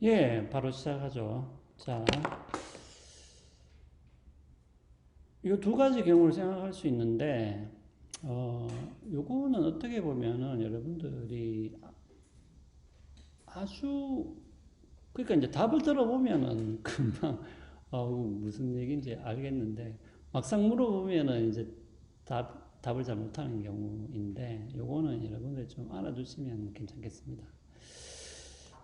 예, 바로 시작하죠. 자, 이 두 가지 경우를 생각할 수 있는데, 어, 요거는 어떻게 보면은 여러분들이 아주, 그러니까 이제 답을 들어보면은 금방, 무슨 얘기인지 알겠는데, 막상 물어보면은 이제 답을 잘 못하는 경우인데, 요거는 여러분들 좀 알아두시면 괜찮겠습니다.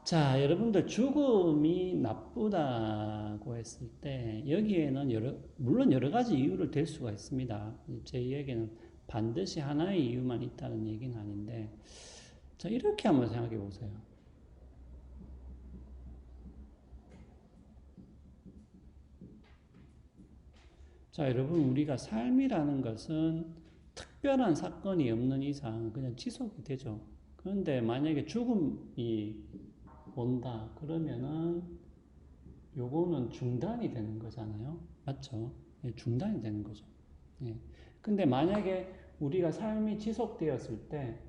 자, 여러분들 죽음이 나쁘다고 했을 때 여기에는 물론 여러 가지 이유를 댈 수가 있습니다. 제 이야기는 반드시 하나의 이유만 있다는 얘기는 아닌데, 자, 이렇게 한번 생각해 보세요. 자, 여러분, 우리가 삶이라는 것은 특별한 사건이 없는 이상 그냥 지속이 되죠. 그런데 만약에 죽음이 온다, 그러면은 요거는 중단이 되는 거잖아요. 맞죠? 예, 중단이 되는 거죠. 예. 근데 만약에 우리가 삶이 지속되었을 때,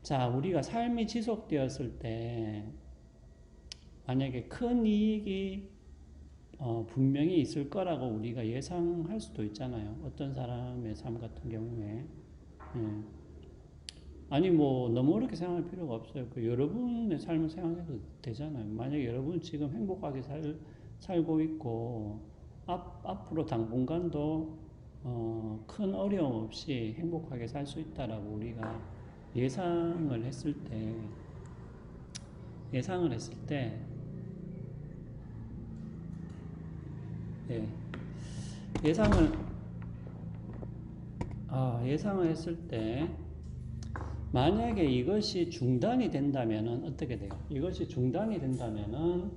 자, 우리가 삶이 지속되었을 때, 만약에 큰 이익이 분명히 있을 거라고 우리가 예상할 수도 있잖아요. 어떤 사람의 삶 같은 경우에. 예. 아니, 뭐, 너무 어렵게 생각할 필요가 없어요. 그 여러분의 삶을 생각해도 되잖아요. 만약에 여러분 지금 행복하게 살고 있고, 앞으로 당분간도, 큰 어려움 없이 행복하게 살 수 있다라고 우리가 예상을 했을 때, 예상을 했을 때, 예, 예상을, 예상을 했을 때, 만약에 이것이 중단이 된다면은 어떻게 돼요? 이것이 중단이 된다면은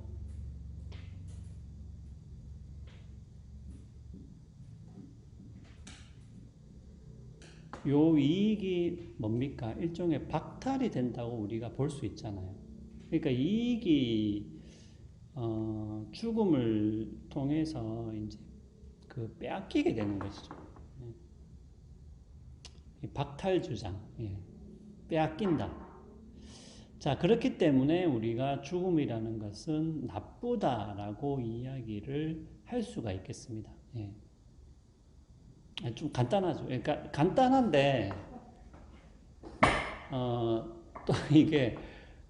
요 이익이 뭡니까? 일종의 박탈이 된다고 우리가 볼 수 있잖아요. 그러니까 이익이 죽음을 통해서 이제 그 빼앗기게 되는 것이죠. 박탈 주장, 예. 빼앗긴다. 자, 그렇기 때문에 우리가 죽음이라는 것은 나쁘다라고 이야기를 할 수가 있겠습니다. 예. 좀 간단하죠. 그러니까 간단한데 또 이게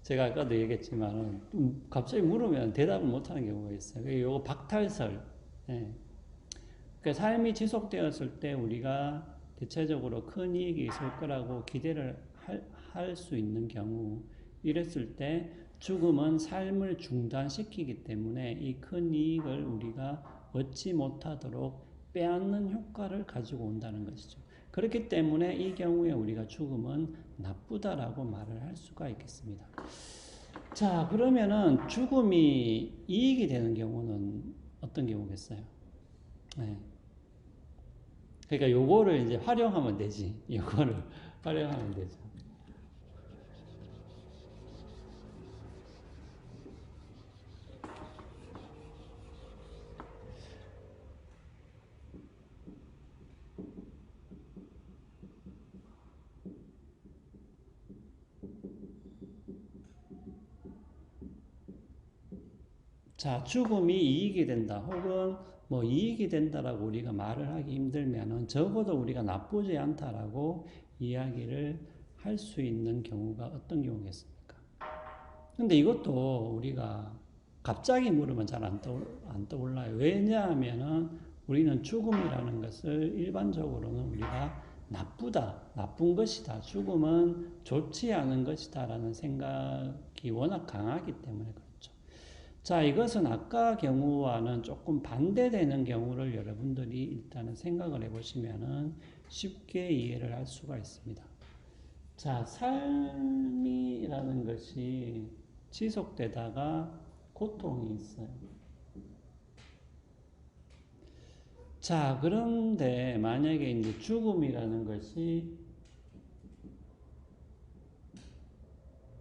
제가 아까도 얘기했지만 갑자기 물으면 대답을 못하는 경우가 있어요. 이거 박탈설. 예. 그러니까 삶이 지속되었을 때 우리가 대체적으로 큰 이익이 있을 거라고 기대를 할 수 있는 경우, 이랬을 때 죽음은 삶을 중단시키기 때문에 이 큰 이익을 우리가 얻지 못하도록 빼앗는 효과를 가지고 온다는 것이죠. 그렇기 때문에 이 경우에 우리가 죽음은 나쁘다라고 말을 할 수가 있겠습니다. 자, 그러면은 죽음이 이익이 되는 경우는 어떤 경우겠어요? 네. 그러니까 요거를 이제 활용하면 되지. 요거를 활용하면 되죠. 자, 죽음이 이익이 된다. 혹은 뭐 이익이 된다라고 우리가 말을 하기 힘들면은 적어도 우리가 나쁘지 않다라고 이야기를 할 수 있는 경우가 어떤 경우겠습니까? 근데 이것도 우리가 갑자기 물으면 잘 안 떠올라요. 왜냐하면은 우리는 죽음이라는 것을 일반적으로는 우리가 나쁘다, 나쁜 것이다, 죽음은 좋지 않은 것이다라는 생각이 워낙 강하기 때문에 그렇죠. 자, 이것은 아까 경우와는 조금 반대되는 경우를 여러분들이 일단은 생각을 해보시면은 쉽게 이해를 할 수가 있습니다. 자, 삶이라는 것이 지속되다가 고통이 있어요. 자, 그런데 만약에 이제 죽음이라는 것이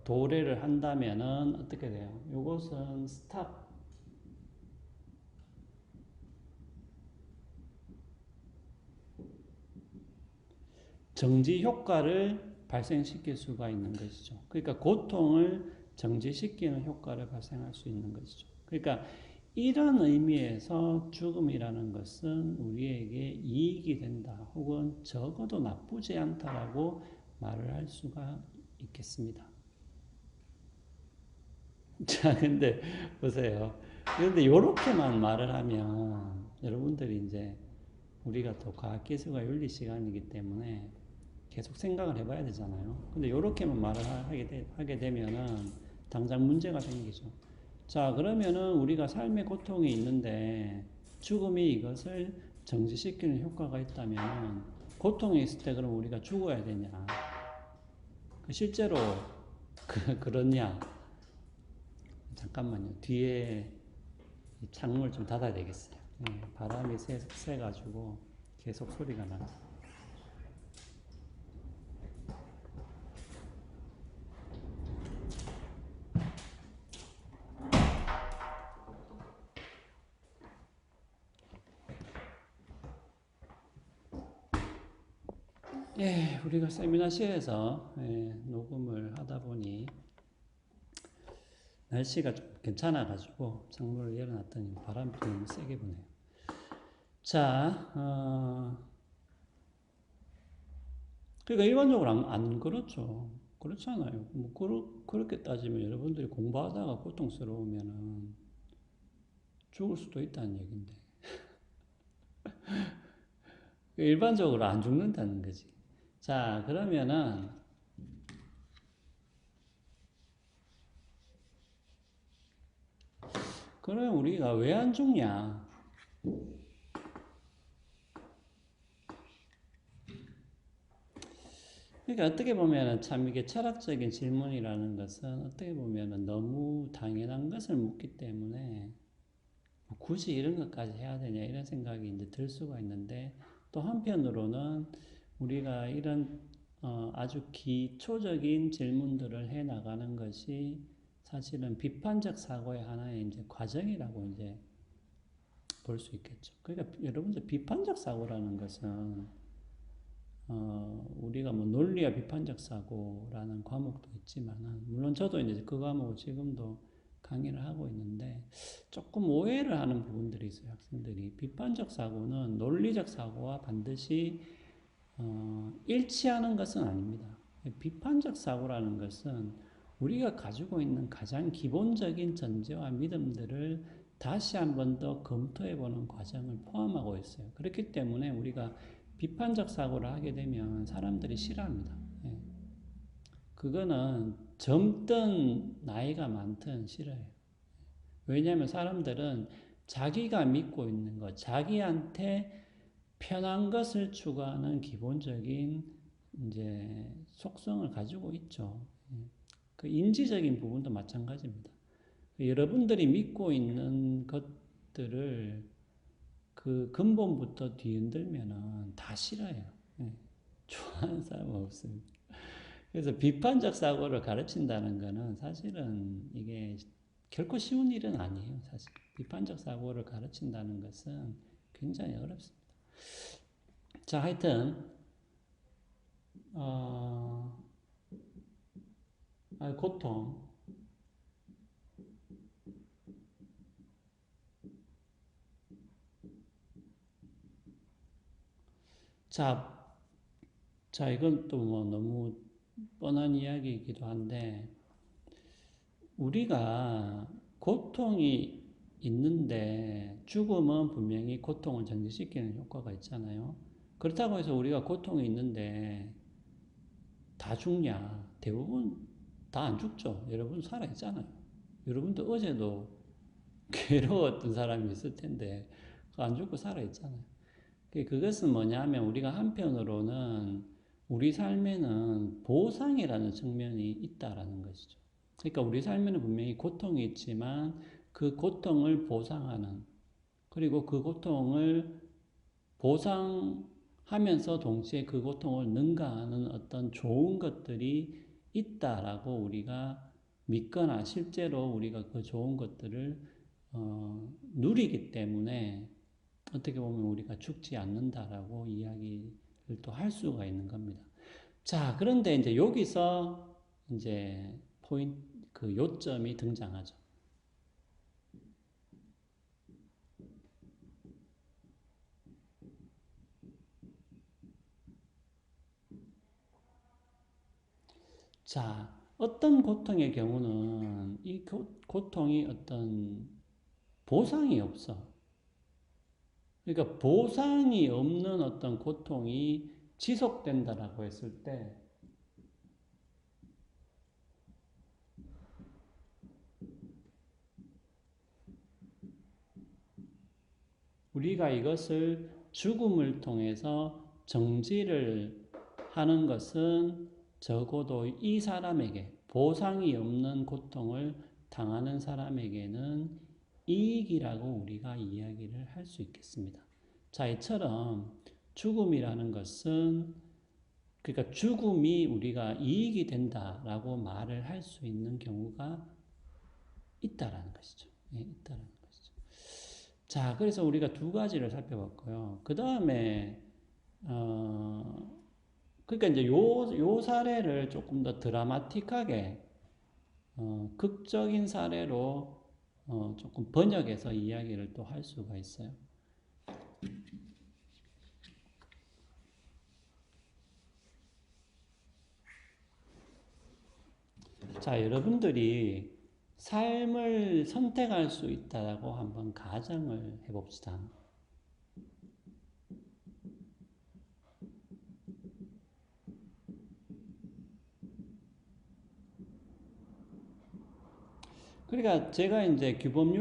도래를 한다면은 어떻게 돼요? 이것은 스탑. 정지 효과를 발생시킬 수가 있는 것이죠. 그러니까 고통을 정지시키는 효과를 발생할 수 있는 것이죠. 그러니까 이런 의미에서 죽음이라는 것은 우리에게 이익이 된다, 혹은 적어도 나쁘지 않다라고 말을 할 수가 있겠습니다. 자, 근데 보세요. 그런데 이렇게만 말을 하면 여러분들이 이제 우리가 또 과학기술과 윤리 시간이기 때문에 계속 생각을 해봐야 되잖아요. 근데 이렇게만 말을 하게 되면은 당장 문제가 생기죠. 자, 그러면은 우리가 삶의 고통이 있는데 죽음이 이것을 정지시키는 효과가 있다면 고통이 있을 때 그럼 우리가 죽어야 되냐? 실제로 그렇냐? 잠깐만요. 뒤에 창문을 좀 닫아야 되겠어요. 바람이 세가지고 계속 소리가 나요. 예, 우리가 세미나실에서 녹음을 하다 보니 날씨가 좀 괜찮아가지고 창문을 열어놨더니 바람이 좀 세게 부네요. 자, 그러니까 일반적으로 안 그렇죠. 그렇잖아요. 뭐 그렇게 따지면 여러분들이 공부하다가 고통스러우면은 죽을 수도 있다는 얘기인데 일반적으로 안 죽는다는 거지. 자, 그러면은 그러면 우리가 왜 안 죽냐? 그러니까 어떻게 보면은 참 이게 철학적인 질문이라는 것은 어떻게 보면은 너무 당연한 것을 묻기 때문에 굳이 이런 것까지 해야 되냐 이런 생각이 이제 들 수가 있는데 또 한편으로는 우리가 이런 아주 기초적인 질문들을 해 나가는 것이 사실은 비판적 사고의 하나의 이제 과정이라고 이제 볼 수 있겠죠. 그러니까 여러분들 비판적 사고라는 것은 우리가 뭐 논리와 비판적 사고라는 과목도 있지만은 물론 저도 이제 그 과목을 지금도 강의를 하고 있는데 조금 오해를 하는 부분들이 있어요. 학생들이 비판적 사고는 논리적 사고와 반드시 일치하는 것은 아닙니다. 비판적 사고라는 것은 우리가 가지고 있는 가장 기본적인 전제와 믿음들을 다시 한 번 더 검토해 보는 과정을 포함하고 있어요. 그렇기 때문에 우리가 비판적 사고를 하게 되면 사람들이 싫어합니다. 예. 그거는 젊든 나이가 많든 싫어요. 왜냐하면 사람들은 자기가 믿고 있는 것, 자기한테 편한 것을 추구하는 기본적인 이제 속성을 가지고 있죠. 예. 그 인지적인 부분도 마찬가지입니다. 여러분들이 믿고 있는 것들을 그 근본부터 뒤흔들면은 다 싫어요. 예. 좋아하는 사람은 없습니다. 그래서 비판적 사고를 가르친다는 것은 사실은 이게 결코 쉬운 일은 아니에요. 사실 비판적 사고를 가르친다는 것은 굉장히 어렵습니다. 자, 하여튼 고통. 자, 이건 또 뭐 너무 뻔한 이야기이기도 한데 우리가 고통이 있는데 죽음은 분명히 고통을 정지시키는 효과가 있잖아요. 그렇다고 해서 우리가 고통이 있는데 다 죽냐? 대부분 다 안 죽죠. 여러분 살아있잖아요. 여러분도 어제도 괴로웠던 사람이 있을 텐데 안 죽고 살아있잖아요. 그것은 뭐냐면 우리가 한편으로는 우리 삶에는 보상이라는 측면이 있다라는 것이죠. 그러니까 우리 삶에는 분명히 고통이 있지만 그 고통을 보상하는 그리고 그 고통을 보상하면서 동시에 그 고통을 능가하는 어떤 좋은 것들이 있다라고 우리가 믿거나 실제로 우리가 그 좋은 것들을 누리기 때문에 어떻게 보면 우리가 죽지 않는다라고 이야기를 또 할 수가 있는 겁니다. 자, 그런데 이제 여기서 이제 포인트, 그 요점이 등장하죠. 자, 어떤 고통의 경우는 이 고통이 어떤 보상이 없어. 그러니까 보상이 없는 어떤 고통이 지속된다라고 했을 때 우리가 이것을 죽음을 통해서 정지를 하는 것은 적어도 이 사람에게 보상이 없는 고통을 당하는 사람에게는 이익이라고 우리가 이야기를 할 수 있겠습니다. 자, 이처럼 죽음이라는 것은 그러니까 죽음이 우리가 이익이 된다라고 말을 할 수 있는 경우가 있다라는 것이죠. 예, 있다라는 것이죠. 자, 그래서 우리가 두 가지를 살펴봤고요. 그 다음에 그러니까 이제 요 사례를 조금 더 드라마틱하게 극적인 사례로 조금 번역해서 이야기를 또 할 수가 있어요. 자, 여러분들이 삶을 선택할 수 있다고 한번 가정을 해봅시다. 그러니까 제가 이제 규범률